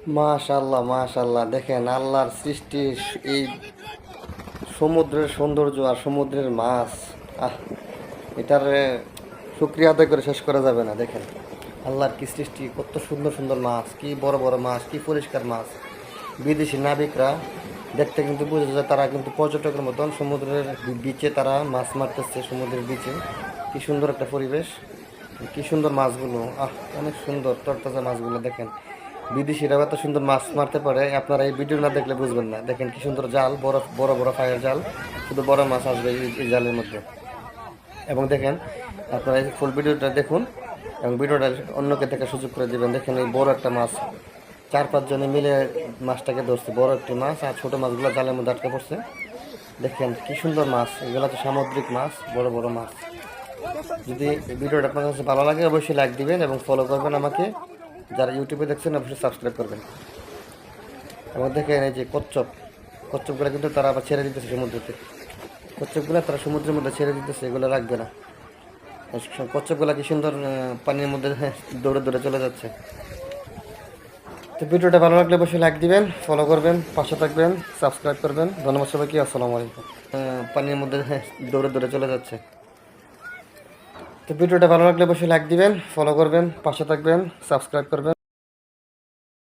মাশাআল্লাহ মাশাআল্লাহ, দেখেন আল্লাহর সৃষ্টি এই সমুদ্রের সৌন্দর্য আর সমুদ্রের মাছ। আহ এটার শুকরিয়া আদায় করে শেষ করা যাবে না। দেখেন আল্লাহর কি সৃষ্টি, কত সুন্দর সুন্দর মাছ, কি বড় বড় মাছ, কি পরিষ্কার মাছ। বিদেশি নাবিকরা দেখতে কিন্তু বোঝা যায় তারা কিন্তু পর্যটকের মতন সমুদ্রের বিচে তারা মাছ মারতেছে। সমুদ্রের বিচে কি সুন্দর একটা পরিবেশ, কি সুন্দর মাছগুলো। অনেক সুন্দর তরতাজা মাছগুলো। দেখেন বিদেশিরা এত সুন্দর মাছ মারতে পারে, আপনারা এই ভিডিও না দেখলে বুঝবেন না। দেখেন কি সুন্দর জাল, বড় বড় বড় ফায়ার জাল, শুধু বড় মাছ আসবে এই জালের মধ্যে। এবং দেখেন আপনারা এই ফুল ভিডিওটা দেখুন এবং ভিডিওটা অন্যকে দেখার সুযোগ করে দেবেন। দেখেন এই বড় একটা মাছ, 4-5 জনে মিলে মাছটাকে ধরছে, বড় একটি মাছ, আর ছোটো মাছগুলো জালের মধ্যে আটকে পড়ছে। দেখেন কি সুন্দর মাছ, এগুলো তো সামুদ্রিক মাছ, বড় বড় মাছ। যদি ভিডিওটা আপনার কাছে ভালো লাগে অবশ্যই লাইক দিবেন এবং ফলো করবেন আমাকে। যারা ইউটিউবে দেখছেন অবশ্যই সাবস্ক্রাইব করবেন। এবং দেখেন এই যে কচ্ছপ, কচ্ছপগুলো কিন্তু তারা আবার ছেড়ে দিতেছে সমুদ্রতে। কচ্ছপগুলো তারা সমুদ্রের মধ্যে ছেড়ে দিতেছে, এগুলো রাখবে না। কচ্ছপগুলো কি সুন্দর পানির মধ্যে দৌড়ে দৌড়ে চলে যাচ্ছে। তো ভিডিওটা ভালো লাগলে অবশ্যই লাইক দিবেন, ফলো করবেন, পাশে থাকবেন, সাবস্ক্রাইব করবেন। ধন্যবাদ সবাইকে, আসসালামু আলাইকুম। পানির মধ্যে দৌড়ে দৌড়ে চলে যাচ্ছে। তো ভিডিওটা ভালো লাগলে অবশ্যই লাইক দিবেন, ফলো করবেন, পাশে থাকবেন, সাবস্ক্রাইব করবেন।